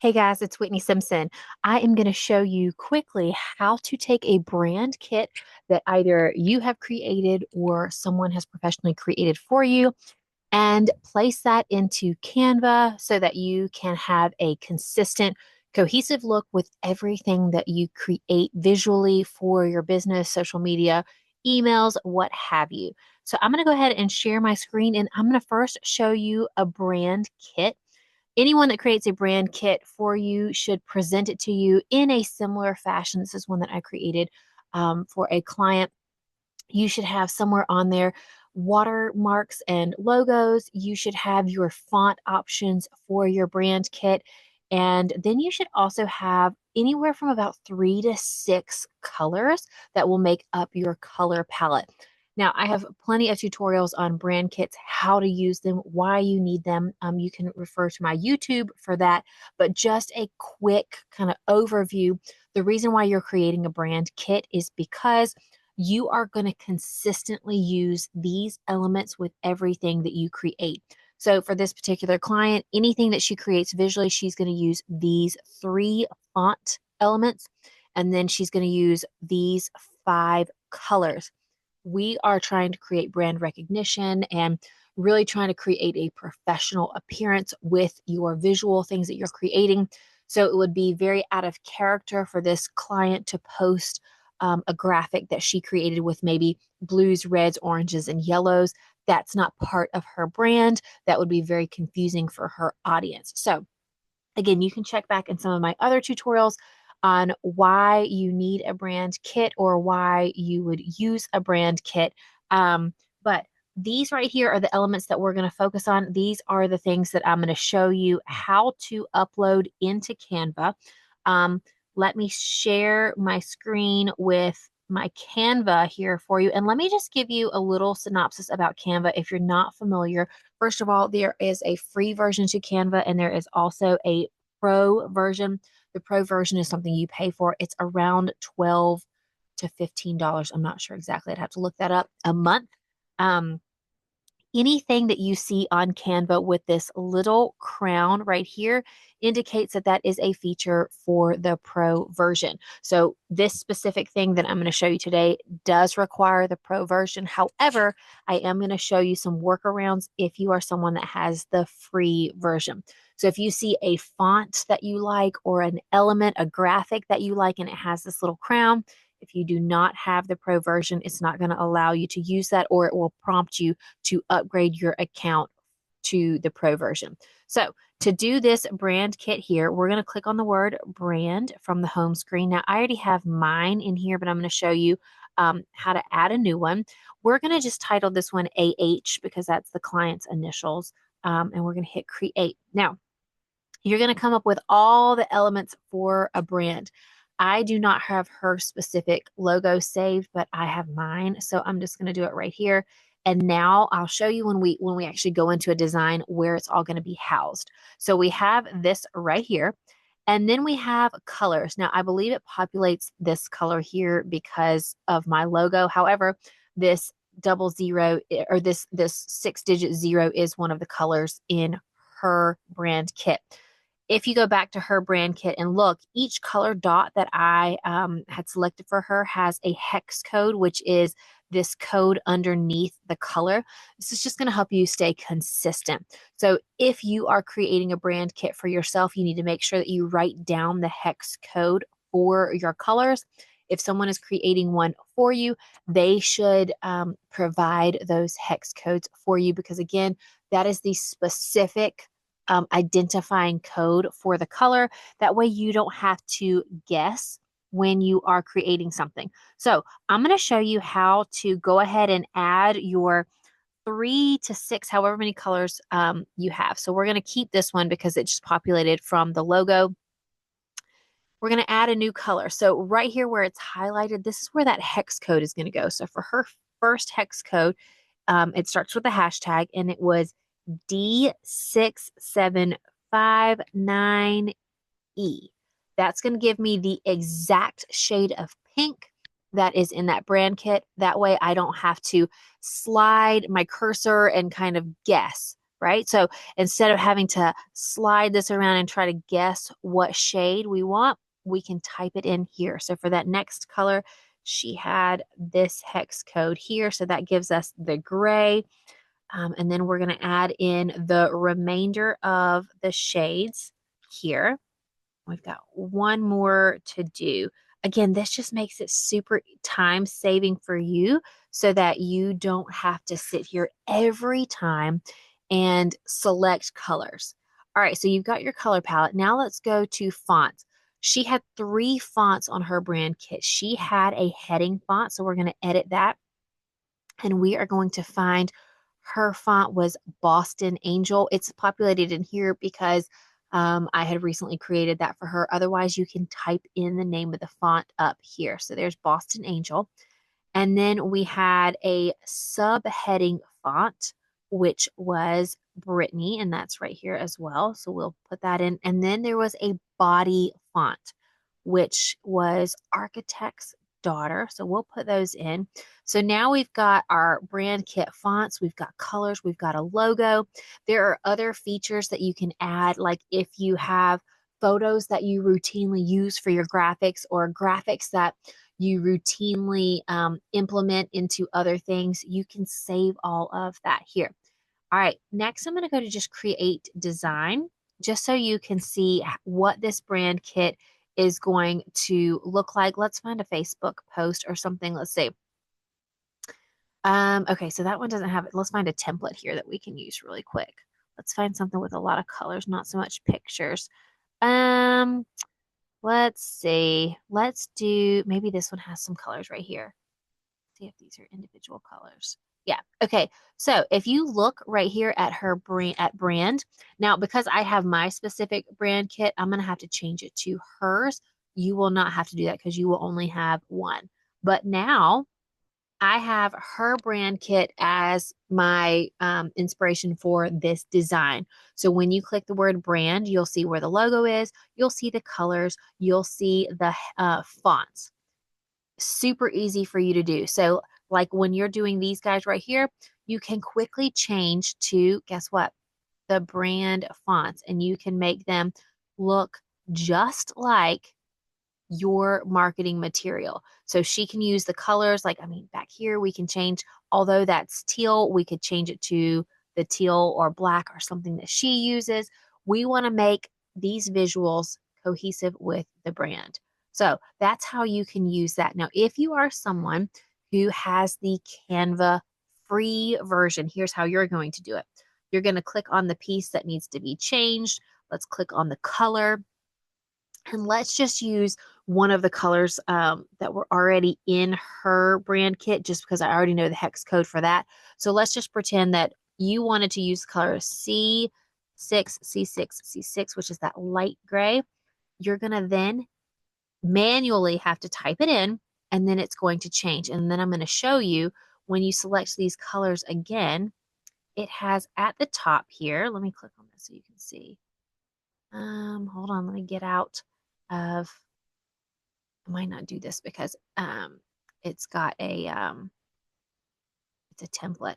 Hey guys, it's Whitney Simpson. I am going to show you quickly how to take a brand kit that either you have created or someone has professionally created for you and place that into Canva so that you can have a consistent, cohesive look with everything that you create visually for your business, social media, emails, what have you. So I'm going to go ahead and share my screen and I'm going to first show you a brand kit. Anyone that creates a brand kit for you should present it to you in a similar fashion. This is one that I created for a client. You should have somewhere on there watermarks and logos. You should have your font options for your brand kit. And then you should also have anywhere from about 3 to 6 colors that will make up your color palette. Now, I have plenty of tutorials on brand kits, how to use them, why you need them. You can refer to my YouTube for that, but just a quick kind of overview. The reason why you're creating a brand kit is because you are going to consistently use these elements with everything that you create. So for this particular client, anything that she creates visually, she's going to use these 3 font elements, and then she's going to use these 5 colors. We are trying to create brand recognition and really trying to create a professional appearance with your visual things that you're creating. So it would be very out of character for this client to post a graphic that she created with maybe blues, reds, oranges, and yellows. That's not part of her brand. That would be very confusing for her audience. So again, you can check back in some of my other tutorials on why you need a brand kit or why you would use a brand kit. But these right here are the elements that we're going to focus on. These are the things that I'm going to show you how to upload into Canva. Let me share my screen with my Canva here for you. And let me just give you a little synopsis about Canva if you're not familiar. First of all, there is a free version to Canva and there is also a pro version. The pro version is something you pay for. It's around $12 to $15. I'm not sure exactly. I'd have to look that up a month. Um, Anything that you see on Canva with this little crown right here indicates that that is a feature for the pro version. So this specific thing that I'm going to show you today does require the pro version. However, I am going to show you some workarounds if you are someone that has the free version. So if you see a font that you like or an element, a graphic that you like, and it has this little crown, if you do not have the pro version, it's not going to allow you to use that, or it will prompt you to upgrade your account to the pro version. So to do this brand kit here, we're going to click on the word brand from the home screen. Now, I already have mine in here, but I'm going to show you how to add a new one. We're going to just title this one AH because that's the client's initials, and we're going to hit create. Now, you're going to come up with all the elements for a brand. I do not have her specific logo saved, but I have mine. So I'm just going to do it right here. And now I'll show you when we actually go into a design where it's all going to be housed. So we have this right here. And then we have colors. Now I believe it populates this color here because of my logo. However, this 00 or this 6-digit 0 is one of the colors in her brand kit. If you go back to her brand kit and look, each color dot that I had selected for her has a hex code, which is this code underneath the color. This is just going to help you stay consistent. So if you are creating a brand kit for yourself, you need to make sure that you write down the hex code for your colors. If someone is creating one for you, they should provide those hex codes for you because, again, that is the specific identifying code for the color. That way you don't have to guess when you are creating something. So I'm going to show you how to go ahead and add your 3 to 6, however many colors you have. So we're going to keep this one because it just populated from the logo. We're going to add a new color. So right here where it's highlighted, this is where that hex code is going to go. So for her first hex code, it starts with a hashtag and it was D6759E. That's going to give me the exact shade of pink that is in that brand kit. That way I don't have to slide my cursor and kind of guess right? So instead of having to slide this around and try to guess what shade we want, we can type it in here. So for that next color, she had this hex code here. So that gives us the gray. And then we're going to add in the remainder of the shades here. We've got one more to do. Again, this just makes it super time saving for you so that you don't have to sit here every time and select colors. All right, so you've got your color palette. Now let's go to fonts. She had 3 fonts on her brand kit. She had a heading font, so we're going to edit that. And we are going to find her font was Boston Angel. It's populated in here because I had recently created that for her. Otherwise, you can type in the name of the font up here. So there's Boston Angel. And then we had a subheading font, which was Brittany, and that's right here as well. So we'll put that in. And then there was a body font, which was Architect's Daughter. So we'll put those in. So now we've got our brand kit fonts, we've got colors, we've got a logo. There are other features that you can add, like if you have photos that you routinely use for your graphics or graphics that you routinely implement into other things, you can save all of that here. All right, next I'm going to go to just create design, just so you can see what this brand kit is going to look like. Let's find a Facebook post or something. Let's see. Okay, so that one doesn't have it. Let's find a template here that we can use really quick. Let's find something with a lot of colors, not so much pictures. Um, let's see. Let's do, maybe this one has some colors right here. See if these are individual colors. Yeah. Okay. So if you look right here at her brand, now because I have my specific brand kit, I'm gonna have to change it to hers. You will not have to do that because you will only have one. But now I have her brand kit as my inspiration for this design. So when you click the word brand, you'll see where the logo is, you'll see the colors, you'll see the fonts. Super easy for you to do. So like when you're doing these guys right here, you can quickly change to, guess what? The brand fonts, and you can make them look just like your marketing material. So she can use the colors, like, I mean, back here we can change, although that's teal, we could change it to the teal or black or something that she uses. We want to make these visuals cohesive with the brand. So that's how you can use that. Now, if you are someone who has the Canva free version, here's how you're going to do it. You're going to click on the piece that needs to be changed. Let's click on the color. And let's just use one of the colors that were already in her brand kit, just because I already know the hex code for that. So let's just pretend that you wanted to use the color C6, C6, C6, which is that light gray. You're going to then manually have to type it in, and then it's going to change. And then I'm going to show you when you select these colors again, it has at the top here, let me click on this so you can see. Hold on, let me get out of, I might not do this because it's got a it's a template.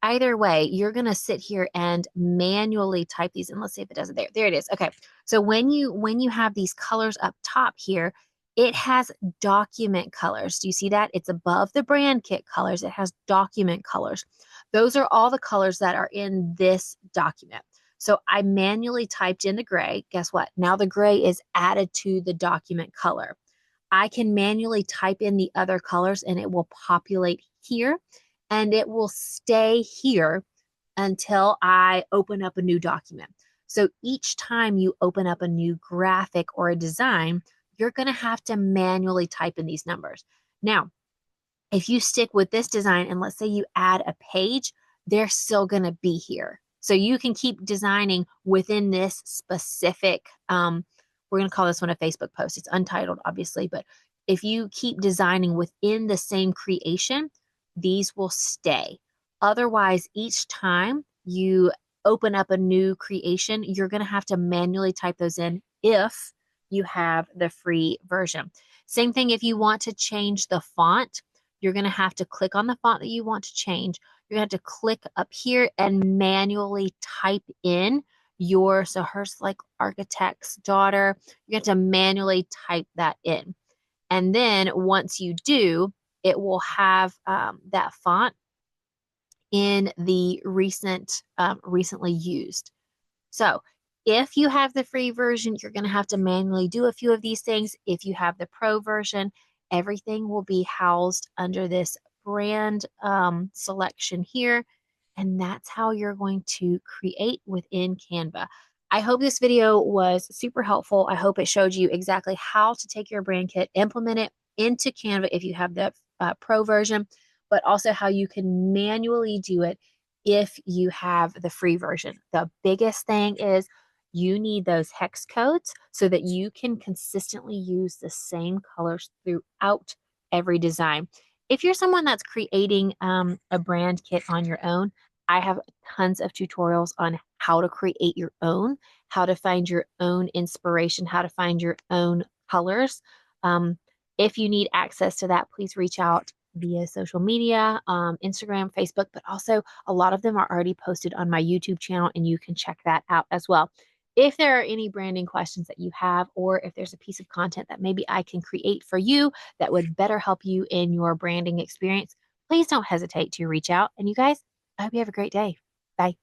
Either way, you're gonna sit here and manually type these in. Let's see if it does it there. There it is. Okay. So when you have these colors up top here, it has document colors. Do you see that? It's above the brand kit colors. It has document colors. Those are all the colors that are in this document. So I manually typed in the gray. Guess what? Now the gray is added to the document color. I can manually type in the other colors and it will populate here, and it will stay here until I open up a new document. So each time you open up a new graphic or a design, you're going to have to manually type in these numbers. Now, if you stick with this design and let's say you add a page, they're still going to be here. So you can keep designing within this specific, we're going to call this one a Facebook post. It's untitled, obviously, but if you keep designing within the same creation, these will stay. Otherwise, each time you open up a new creation, you're going to have to manually type those in if you have the free version. Same thing if you want to change the font, you're going to have to click on the font that you want to change. you're going to have to click up here and manually type in so hers like architect's daughter, you're going to have to manually type that in. And then once you do, it will have that font in the recently used. So if you have the free version, you're going to have to manually do a few of these things. If you have the pro version, everything will be housed under this brand selection here. And that's how you're going to create within Canva. I hope this video was super helpful. I hope it showed you exactly how to take your brand kit, implement it into Canva if you have the pro version, but also how you can manually do it if you have the free version. The biggest thing is you need those hex codes so that you can consistently use the same colors throughout every design. If you're someone that's creating a brand kit on your own, I have tons of tutorials on how to create your own, how to find your own inspiration, how to find your own colors. If you need access to that, please reach out via social media, Instagram, Facebook, but also a lot of them are already posted on my YouTube channel, and you can check that out as well. If there are any branding questions that you have, or if there's a piece of content that maybe I can create for you that would better help you in your branding experience, please don't hesitate to reach out. And you guys, I hope you have a great day. Bye.